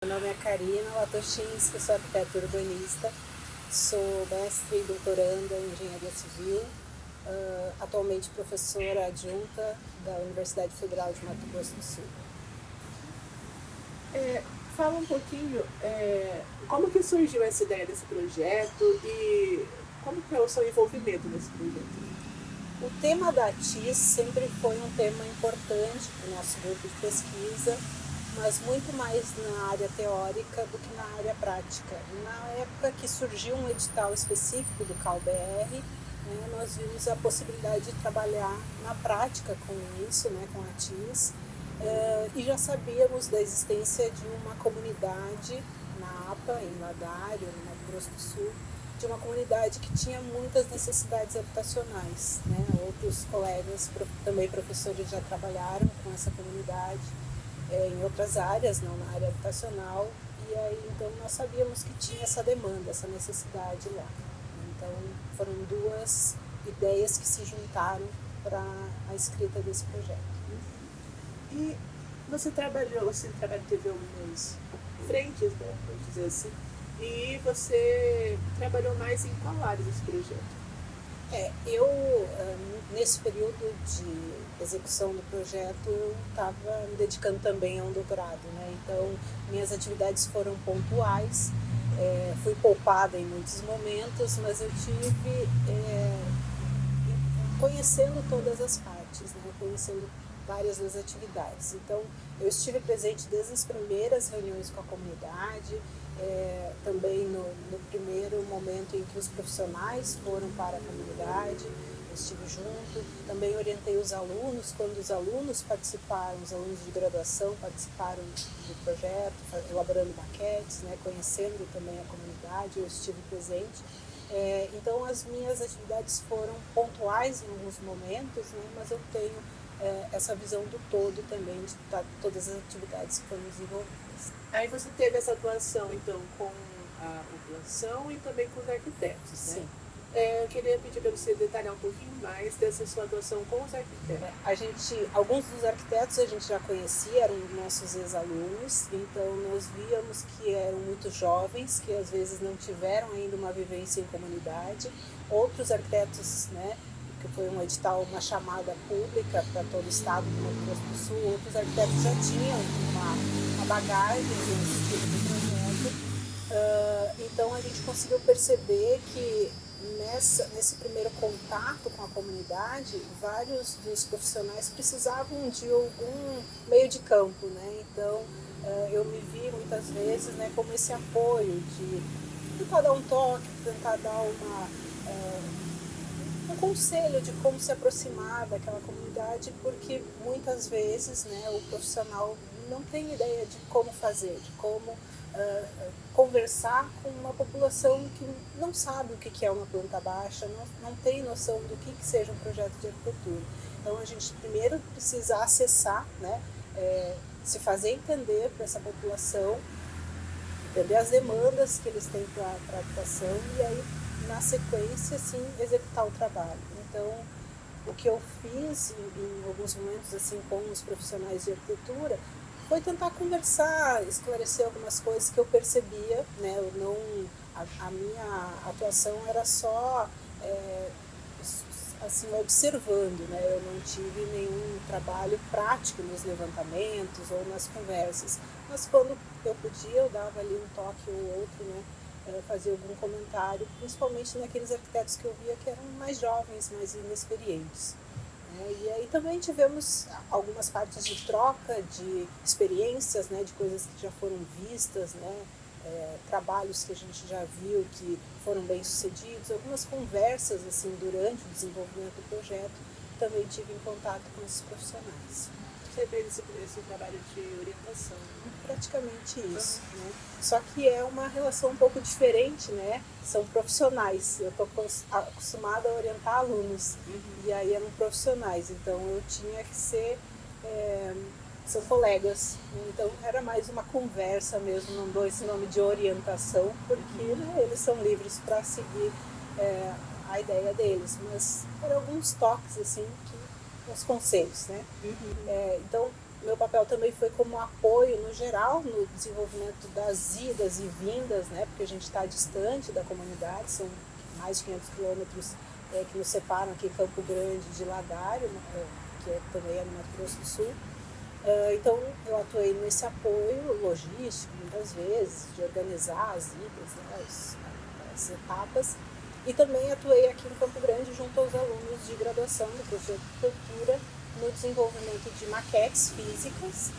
Meu nome é Karina Latoshinsky, sou arquiteta urbanista, sou mestre e doutoranda em engenharia civil, atualmente professora adjunta da Universidade Federal de Mato Grosso do Sul. Fala um pouquinho como que surgiu essa ideia desse projeto e como que é o seu envolvimento nesse projeto? O tema da TIS sempre foi um tema importante para o nosso grupo de pesquisa, mas muito mais na área teórica do que na área prática. Na época que surgiu um edital específico do CalBR, nós vimos a possibilidade de trabalhar na prática com isso, com a TIS, e já sabíamos da existência de uma comunidade na APA, em Ladário, no Mato Grosso do Sul, de uma comunidade que tinha muitas necessidades habitacionais. Outros colegas, também professores, já trabalharam com essa comunidade em outras áreas, não na área habitacional, e aí então nós sabíamos que tinha essa demanda, essa necessidade lá. Então foram duas ideias que se juntaram para a escrita desse projeto. E você teve algumas frentes, né, vamos dizer assim, e você trabalhou mais em qual área desse projeto? Eu, nesse período de execução do projeto, eu estava me dedicando também a um doutorado, Então, minhas atividades foram pontuais, fui poupada em muitos momentos, mas eu tive conhecendo todas as partes, conhecendo várias das atividades. Então, eu estive presente desde as primeiras reuniões com a comunidade, também no primeiro momento em que os profissionais foram para a comunidade, eu estive junto, também orientei os alunos, quando os alunos participaram, os alunos de graduação participaram do projeto, elaborando maquetes, conhecendo também a comunidade, eu estive presente. Então, as minhas atividades foram pontuais em alguns momentos, mas eu tenho essa visão do todo também, de todas as atividades que foram desenvolvidas. Aí você teve essa atuação, então, com a população e também com os arquitetos, né? Sim. Eu queria pedir para você detalhar um pouquinho mais dessa sua atuação com os arquitetos. Alguns dos arquitetos a gente já conhecia, eram nossos ex-alunos, então nós víamos que eram muito jovens, que às vezes não tiveram ainda uma vivência em comunidade. Outros arquitetos, que foi um edital, uma chamada pública para todo o estado do Mato Grosso do Sul, outros arquitetos já tinham uma bagagem nesse tipo de projeto. Então a gente conseguiu perceber que nesse primeiro contato com a comunidade, vários dos profissionais precisavam de algum meio de campo, Então eu me vi muitas vezes como esse apoio de tentar dar um toque, tentar dar um conselho de como se aproximar daquela comunidade, porque muitas vezes o profissional não tem ideia de como fazer, de como conversar com uma população que não sabe o que é uma planta baixa, não tem noção do que seja um projeto de arquitetura. Então a gente primeiro precisa acessar, se fazer entender para essa população, entender as demandas que eles têm para a habitação e aí na sequência, sim, executar o trabalho. Então, o que eu fiz em alguns momentos assim com os profissionais de arquitetura foi tentar conversar, esclarecer algumas coisas que eu percebia, Eu não, a minha atuação era só assim, observando, Eu não tive nenhum trabalho prático nos levantamentos ou nas conversas, mas quando eu podia, eu dava ali um toque ou outro, fazer algum comentário, principalmente naqueles arquitetos que eu via que eram mais jovens, mais inexperientes. E aí também tivemos algumas partes de troca de experiências, de coisas que já foram vistas, trabalhos que a gente já viu que foram bem sucedidos, algumas conversas assim durante o desenvolvimento do projeto, também tive em contato com esses profissionais. Você fez esse trabalho de orientação? Praticamente isso, Só que é uma relação um pouco diferente, São profissionais. Eu estou acostumada a orientar alunos, e aí eram profissionais, então eu tinha que ser... são colegas, então era mais uma conversa mesmo, não dou esse nome de orientação, porque eles são livres para seguir a ideia deles, mas eram alguns toques, assim, uns conselhos, Então, meu papel também foi como apoio no geral no desenvolvimento das idas e vindas, né, porque a gente está distante da comunidade, são mais de 500 quilômetros que nos separam aqui Campo Grande de Ladário, que também é no Mato Grosso do Sul. Então eu atuei nesse apoio logístico muitas vezes, de organizar as idas, né, as etapas, e também atuei aqui em Campo Grande junto aos alunos de graduação do projeto de cultura no desenvolvimento de maquetes físicas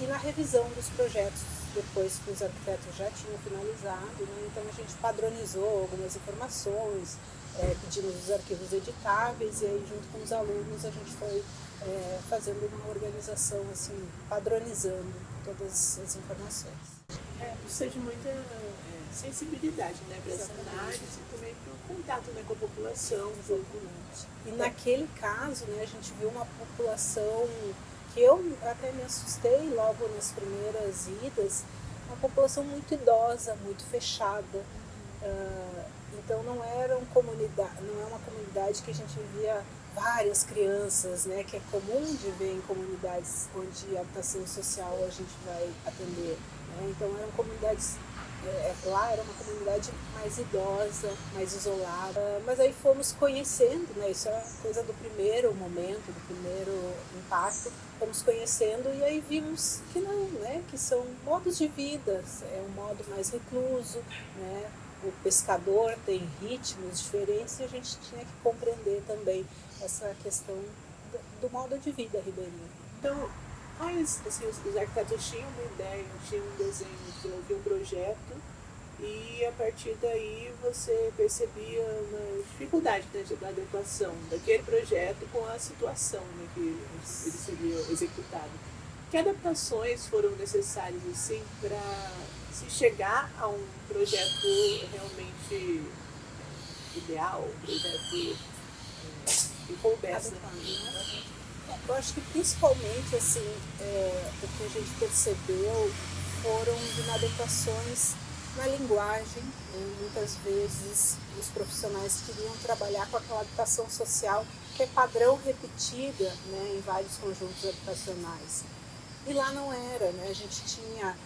e na revisão dos projetos depois que os arquitetos já tinham finalizado, né? Então a gente padronizou algumas informações, pedimos os arquivos editáveis e aí junto com os alunos a gente foi fazendo uma organização assim, padronizando todas as informações. Precisa de muita sensibilidade, né, para essa análise e também para o contato, né, com a população. Exatamente. E naquele caso, né, a gente viu uma população que eu até me assustei logo nas primeiras idas, uma população muito idosa, muito fechada. Então não é uma comunidade que a gente via várias crianças, né, que é comum de ver em comunidades onde a habitação social a gente vai atender. Né? Então eram comunidades, lá era uma comunidade mais idosa, mais isolada, mas aí fomos conhecendo, né, isso é coisa do primeiro momento, do primeiro impacto, fomos conhecendo e aí vimos que não, né, que são modos de vida, é um modo mais recluso, né, o pescador tem ritmos diferentes e a gente tinha que compreender também essa questão do modo de vida ribeirinho. Então, mas assim, os arquitetos tinham uma ideia, tinham um desenho, tinham um projeto e a partir daí você percebia uma dificuldade, né, da adequação daquele projeto com a situação, né, que ele seria executado. Que adaptações foram necessárias assim para se chegar a um projeto realmente ideal, um projeto que coubesse, né? Eu acho que principalmente assim, o que a gente percebeu foram inadequações na linguagem. Muitas vezes os profissionais queriam trabalhar com aquela habitação social que é padrão repetida, né, em vários conjuntos habitacionais. E lá não era, né? A gente tinha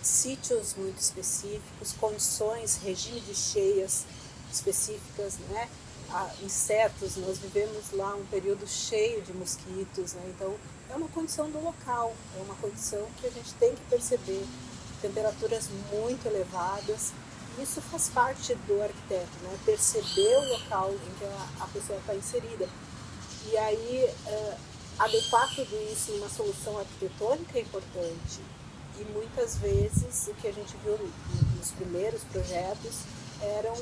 sítios muito específicos, condições, regime de cheias específicas, né? Insetos, nós vivemos lá um período cheio de mosquitos, né? Então é uma condição do local, é uma condição que a gente tem que perceber, temperaturas muito elevadas, isso faz parte do arquiteto, né? Perceber o local em que a pessoa está inserida e aí adequar tudo isso numa solução arquitetônica é importante e muitas vezes o que a gente viu nos primeiros projetos eram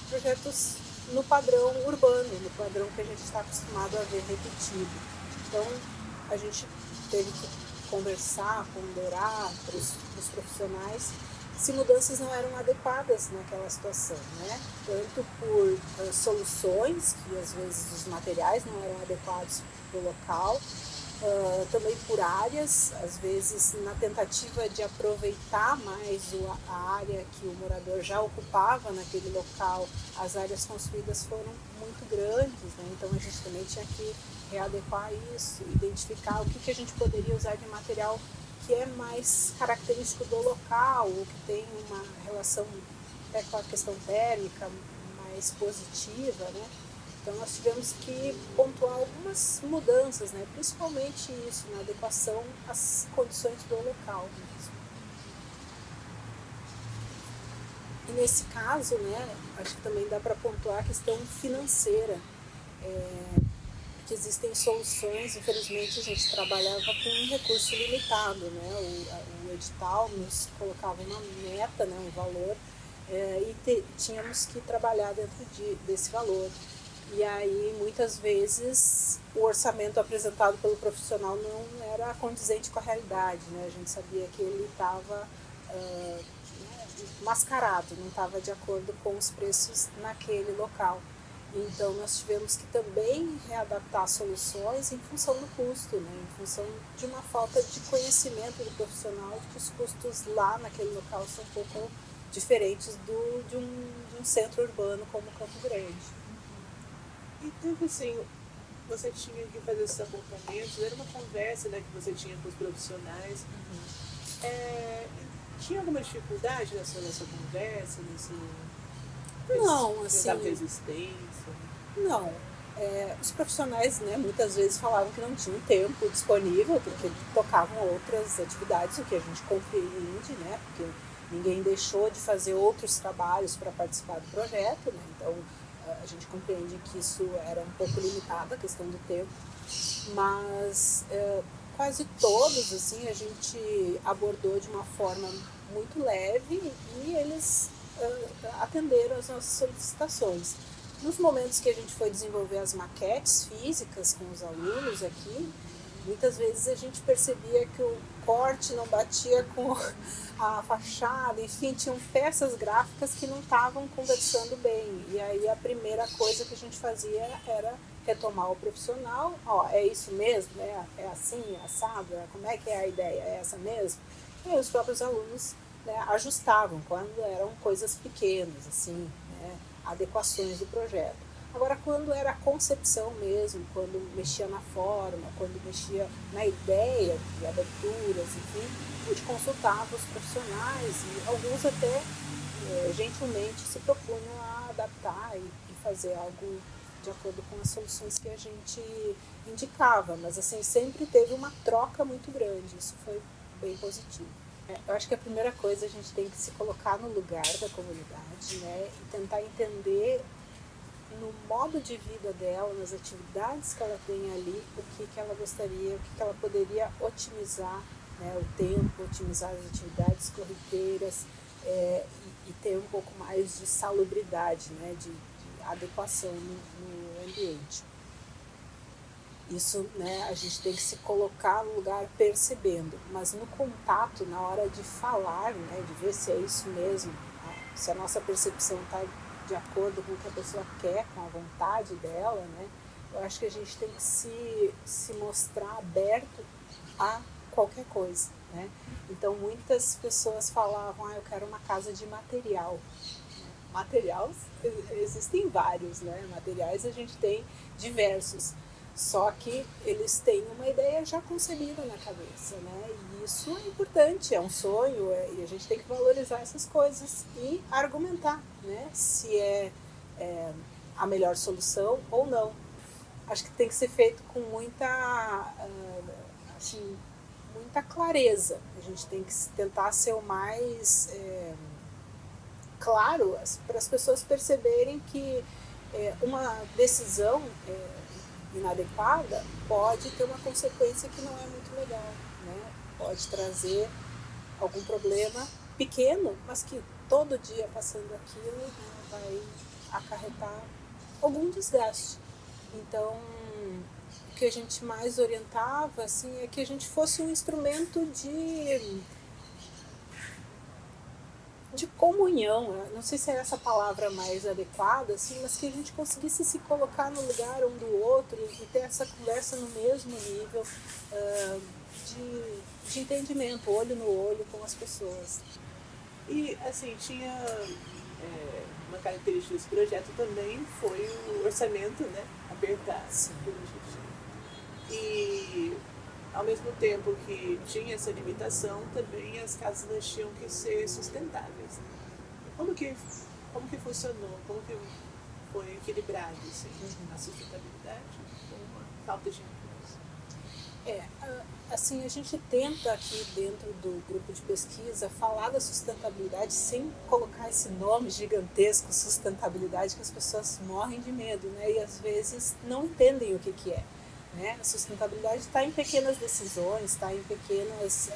projetos no padrão urbano, no padrão que a gente está acostumado a ver repetido. Então, a gente teve que conversar, ponderar para os profissionais se mudanças não eram adequadas naquela situação, né? Tanto por soluções, que às vezes os materiais não eram adequados para o local, também por áreas, às vezes na tentativa de aproveitar mais a área que o morador já ocupava naquele local, as áreas construídas foram muito grandes, né? Então a gente também tinha que readequar isso, identificar o que a gente poderia usar de material que é mais característico do local, ou que tem uma relação até com a questão térmica mais positiva, né? Então nós tivemos que pontuar algumas mudanças, né? Principalmente isso, na adequação às condições do local mesmo. E nesse caso, né, acho que também dá para pontuar a questão financeira, que existem soluções, infelizmente a gente trabalhava com um recurso limitado, né? O edital nos colocava uma meta, né, um valor, e tínhamos que trabalhar dentro desse valor. E aí, muitas vezes, o orçamento apresentado pelo profissional não era condizente com a realidade, né? A gente sabia que ele estava mascarado, não estava de acordo com os preços naquele local. Então, nós tivemos que também readaptar soluções em função do custo, né? Em função de uma falta de conhecimento do profissional, de que os custos lá naquele local são um pouco diferentes de um centro urbano como Campo Grande. E teve assim, você tinha que fazer esses apontamentos, era uma conversa, né, que você tinha com os profissionais. Tinha alguma dificuldade nessa conversa, Não, assim, resistência? não. Os profissionais, né, muitas vezes falavam que não tinham tempo disponível porque tocavam outras atividades, o que a gente compreende, né, porque ninguém deixou de fazer outros trabalhos para participar do projeto, né, então a gente compreende que isso era um pouco limitado, a questão do tempo, mas quase todos, assim, a gente abordou de uma forma muito leve e eles atenderam as nossas solicitações. Nos momentos que a gente foi desenvolver as maquetes físicas com os alunos aqui, muitas vezes a gente percebia que o corte não batia com a fachada, enfim, tinham peças gráficas que não estavam conversando bem. E aí a primeira coisa que a gente fazia era retomar o profissional, é isso mesmo, é assim, é assado, como é que é a ideia, é essa mesmo? E aí os próprios alunos, né, ajustavam quando eram coisas pequenas, assim, né, adequações do projeto. Agora, quando era a concepção mesmo, quando mexia na forma, quando mexia na ideia de aberturas, enfim, a gente consultava os profissionais e alguns até gentilmente se propunham a adaptar e fazer algo de acordo com as soluções que a gente indicava, mas assim, sempre teve uma troca muito grande, isso foi bem positivo. Eu acho que a primeira coisa a gente tem que se colocar no lugar da comunidade, né, e tentar entender no modo de vida dela, nas atividades que ela tem ali, o que ela gostaria, o que ela poderia otimizar, né, o tempo, otimizar as atividades corriqueiras e ter um pouco mais de salubridade, né, de adequação no ambiente. Isso, né, a gente tem que se colocar no lugar percebendo, mas no contato, na hora de falar, né, de ver se é isso mesmo, se a nossa percepção está de acordo com o que a pessoa quer, com a vontade dela, né, eu acho que a gente tem que se mostrar aberto a qualquer coisa, né. Então muitas pessoas falavam, eu quero uma casa de material. Materiais existem vários, né, materiais a gente tem diversos, só que eles têm uma ideia já concebida na cabeça, né? E isso é importante, é um sonho, e a gente tem que valorizar essas coisas e argumentar, né? Se é a melhor solução ou não. Acho que tem que ser feito com muita clareza. A gente tem que tentar ser o mais claro para as pessoas perceberem que uma decisão inadequada pode ter uma consequência que não é muito legal, né? Pode trazer algum problema pequeno, mas que todo dia passando aquilo, né, vai acarretar algum desgaste. Então, o que a gente mais orientava assim, é que a gente fosse um instrumento de comunhão, não sei se é essa palavra mais adequada, assim, mas que a gente conseguisse se colocar no lugar um do outro e ter essa conversa no mesmo nível de entendimento, olho no olho com as pessoas. E, assim, tinha uma característica desse projeto também foi o orçamento, né, apertado. Sim. E ao mesmo tempo que tinha essa limitação, também as casas tinham que ser sustentáveis. Como que funcionou? Como que foi equilibrado assim, a sustentabilidade com a falta de recursos? Assim, a gente tenta aqui dentro do grupo de pesquisa falar da sustentabilidade sem colocar esse nome gigantesco, sustentabilidade, que as pessoas morrem de medo, né? E às vezes não entendem o que é. Né? A sustentabilidade está em pequenas decisões, está em pequenas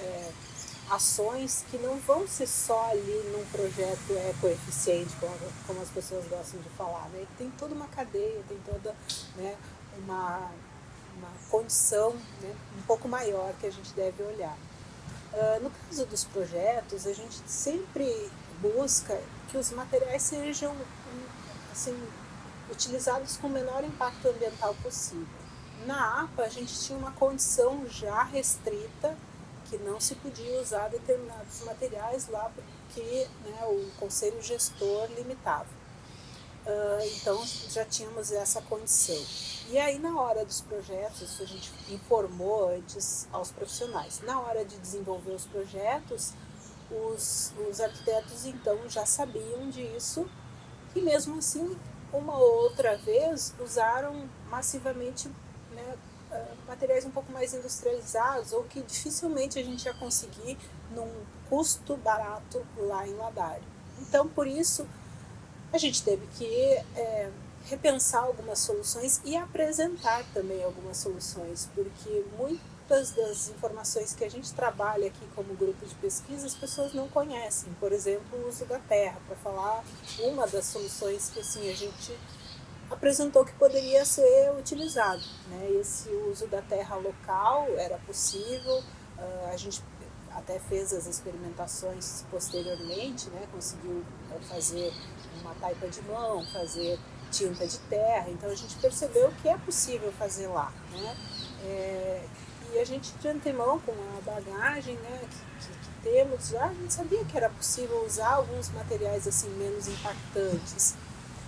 ações que não vão ser só ali num projeto ecoeficiente, como as pessoas gostam de falar. Né? Tem toda uma cadeia, tem toda, né, uma condição, né, um pouco maior que a gente deve olhar. No caso dos projetos, a gente sempre busca que os materiais sejam assim, utilizados com o menor impacto ambiental possível. Na APA, a gente tinha uma condição já restrita, que não se podia usar determinados materiais lá, porque, né, o conselho gestor limitava. Então já tínhamos essa condição. E aí na hora dos projetos, a gente informou antes aos profissionais. Na hora de desenvolver os projetos, os arquitetos então já sabiam disso e mesmo assim, uma ou outra vez, usaram massivamente, né, materiais um pouco mais industrializados ou que dificilmente a gente ia conseguir num custo barato lá em Ladário. Então, por isso, a gente teve que repensar algumas soluções e apresentar também algumas soluções, porque muitas das informações que a gente trabalha aqui como grupo de pesquisa as pessoas não conhecem. Por exemplo, o uso da terra, para falar uma das soluções que assim, a gente apresentou que poderia ser utilizado. Né? Esse uso da terra local era possível, a gente até fez as experimentações posteriormente, né? Conseguiu fazer uma taipa de mão, fazer tinta de terra, então a gente percebeu que é possível fazer lá. Né? E a gente de antemão, com a bagagem, né, que temos já, a gente sabia que era possível usar alguns materiais assim menos impactantes.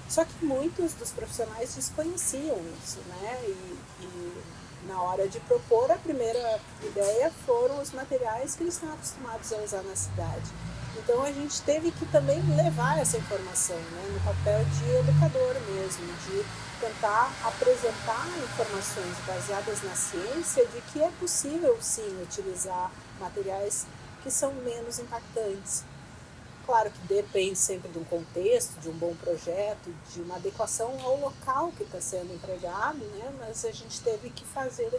Só que muitos dos profissionais desconheciam isso, né? E na hora de propor, a primeira ideia foram os materiais que eles estão acostumados a usar na cidade. Então a gente teve que também levar essa informação, né, no papel de educador mesmo, de tentar apresentar informações baseadas na ciência de que é possível sim utilizar materiais que são menos impactantes. Claro que depende sempre de um contexto, de um bom projeto, de uma adequação ao local que está sendo empregado, né? Mas a gente teve que fazer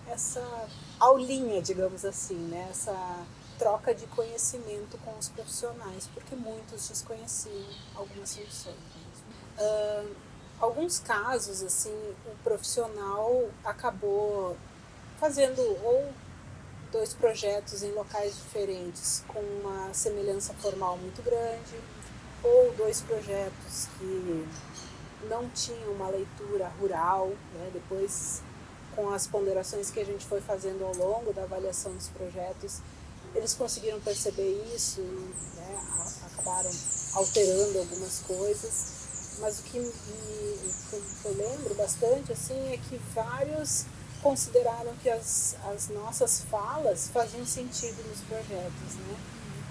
essa aulinha, digamos assim, né? Essa troca de conhecimento com os profissionais, porque muitos desconheciam algumas soluções. Alguns casos, assim, o profissional acabou fazendo ou dois projetos em locais diferentes com uma semelhança formal muito grande, ou dois projetos que não tinham uma leitura rural, né? Depois, com as ponderações que a gente foi fazendo ao longo da avaliação dos projetos, eles conseguiram perceber isso, né? Acabaram alterando algumas coisas, mas o que eu lembro bastante assim, é que vários consideraram que as nossas falas faziam sentido nos projetos, né?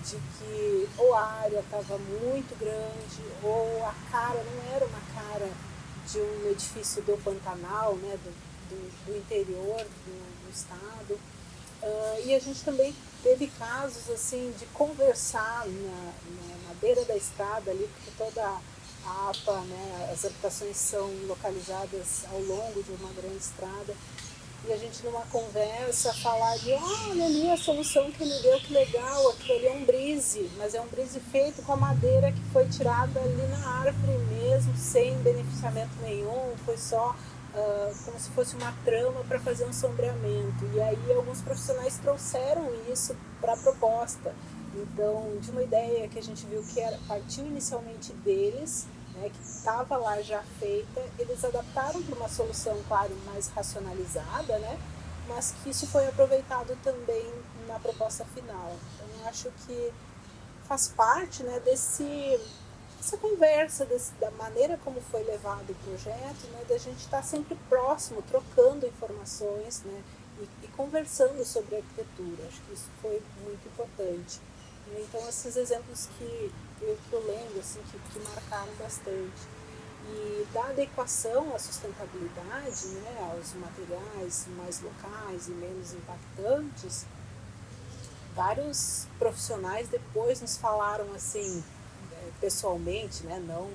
De que ou a área estava muito grande, ou a cara não era uma cara de um edifício do Pantanal, né? do interior do estado. E a gente também teve casos assim de conversar na beira da estrada ali, porque toda a APA, né, as habitações são localizadas ao longo de uma grande estrada, e a gente numa conversa falar de olha ali a solução que ele deu, que legal, aquilo ali é um brise, mas é um brise feito com a madeira que foi tirada ali na árvore mesmo, sem beneficiamento nenhum, foi só como se fosse uma trama para fazer um sombreamento. E aí alguns profissionais trouxeram isso para a proposta. Então, de uma ideia que a gente viu que partiu inicialmente deles, né, que estava lá já feita, eles adaptaram para uma solução, claro, mais racionalizada, né, mas que isso foi aproveitado também na proposta final. Então, eu acho que faz parte, né, essa conversa, da maneira como foi levado o projeto, né, da gente estar sempre próximo, trocando informações, né, e conversando sobre a arquitetura. Acho que isso foi muito importante. Então, esses exemplos que eu lembro, assim, que marcaram bastante. E da adequação à sustentabilidade, né, aos materiais mais locais e menos impactantes, vários profissionais depois nos falaram assim, pessoalmente, né, não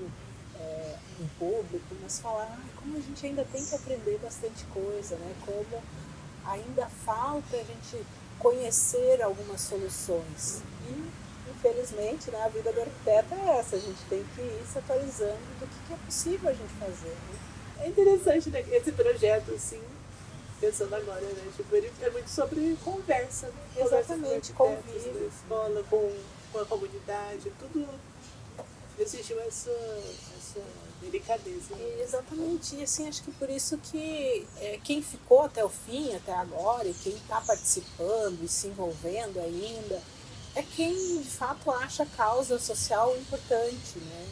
em público, mas falaram como a gente ainda tem que aprender bastante coisa, né, como ainda falta a gente conhecer algumas soluções. E, infelizmente, né, a vida do arquiteto é essa, a gente tem que ir se atualizando do que é possível a gente fazer. Né? É interessante, né, esse projeto, assim, pensando agora, né, tipo, ele é muito sobre conversa, né? Exatamente, convívio. Na escola, com a comunidade, tudo existiu essa delicadeza. Né? Exatamente, e assim, acho que por isso que quem ficou até o fim, até agora, e quem está participando e se envolvendo ainda, é quem de fato acha a causa social importante, né?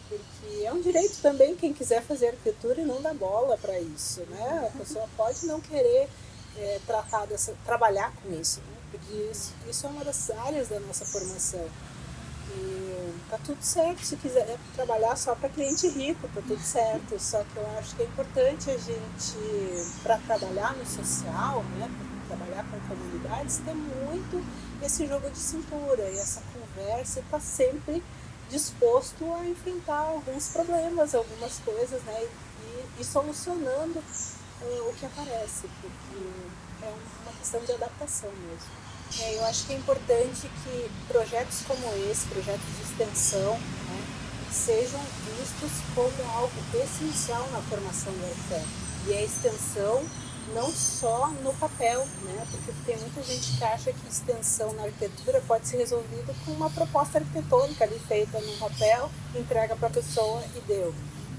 porque é um direito também quem quiser fazer arquitetura e não dá bola para isso, né? A pessoa pode não querer trabalhar com isso, né? Porque isso é uma das áreas da nossa formação. E tá tudo certo, se quiser trabalhar só para cliente rico, tá tudo certo. Só que eu acho que é importante a gente, para trabalhar no social, né, para trabalhar com comunidades, ter muito esse jogo de cintura e essa conversa, e tá sempre disposto a enfrentar alguns problemas, algumas coisas, né, e solucionando o que aparece, porque é uma questão de adaptação mesmo. Eu acho que é importante que projetos como esse, projetos de extensão, né, sejam vistos como algo essencial na formação do arquiteto. E a extensão não só no papel, né, porque tem muita gente que acha que extensão na arquitetura pode ser resolvida com uma proposta arquitetônica ali feita no papel, entrega para a pessoa e deu.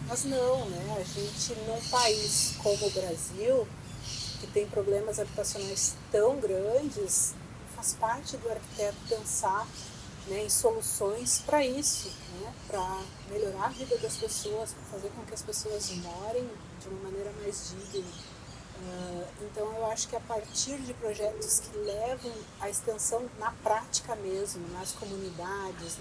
Mas não, né, a gente num país como o Brasil, que tem problemas habitacionais tão grandes, faz parte do arquiteto pensar, né, em soluções para isso, né, para melhorar a vida das pessoas, para fazer com que as pessoas morem de uma maneira mais digna. Então eu acho que a partir de projetos que levam a extensão na prática mesmo, nas comunidades,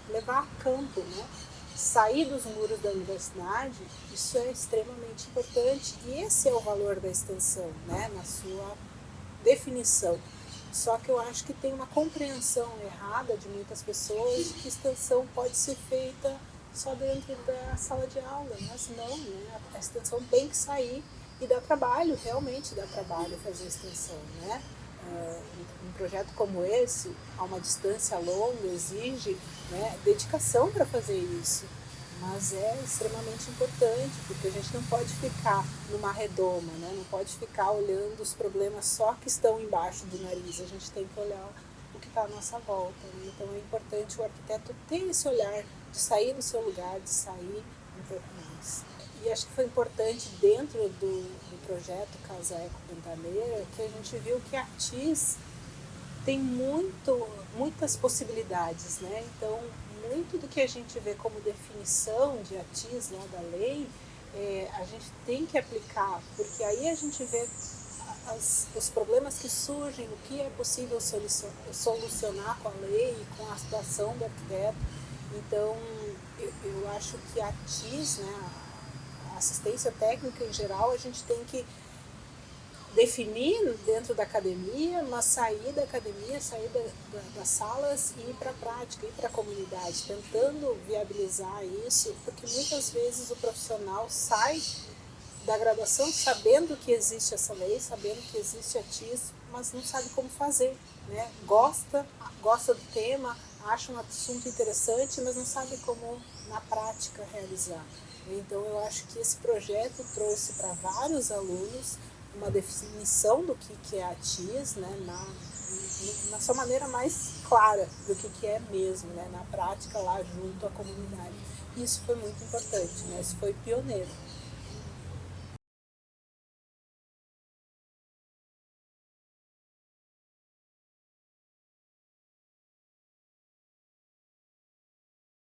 levar a campo, né, sair dos muros da universidade, isso é extremamente importante. E esse é o valor da extensão, né, na sua definição. Só que eu acho que tem uma compreensão errada de muitas pessoas de que extensão pode ser feita só dentro da sala de aula, mas não, né? A extensão tem que sair e dá trabalho, realmente dá trabalho fazer extensão, né? Um projeto como esse, a uma distância longa, exige, né, dedicação para fazer isso. Mas é extremamente importante, porque a gente não pode ficar numa redoma, né? Não pode ficar olhando os problemas só que estão embaixo do nariz. A gente tem que olhar o que está à nossa volta, né? Então é importante o arquiteto ter esse olhar de sair do seu lugar, de sair um pouco mais. E acho que foi importante dentro do projeto Casa Eco Pantaneira que a gente viu que a ATIS tem muitas possibilidades, né? Então, muito do que a gente vê como definição de ATIS lá da lei, a gente tem que aplicar, porque aí a gente vê os problemas que surgem, o que é possível solucionar com a lei e com a atuação do arquiteto. Então, eu acho que a ATIS, né, a assistência técnica em geral, a gente tem que definir dentro da academia, mas sair da academia, sair das salas e ir para a prática, ir para a comunidade, tentando viabilizar isso, porque muitas vezes o profissional sai da graduação sabendo que existe essa lei, sabendo que existe a TIS, mas não sabe como fazer, né? Gosta do tema, acha um assunto interessante, mas não sabe como na prática realizar. Então eu acho que esse projeto trouxe para vários alunos uma definição do que é a TIS, né, na sua maneira mais clara do que é mesmo, né, na prática lá junto à comunidade. Isso foi muito importante, né, isso foi pioneiro.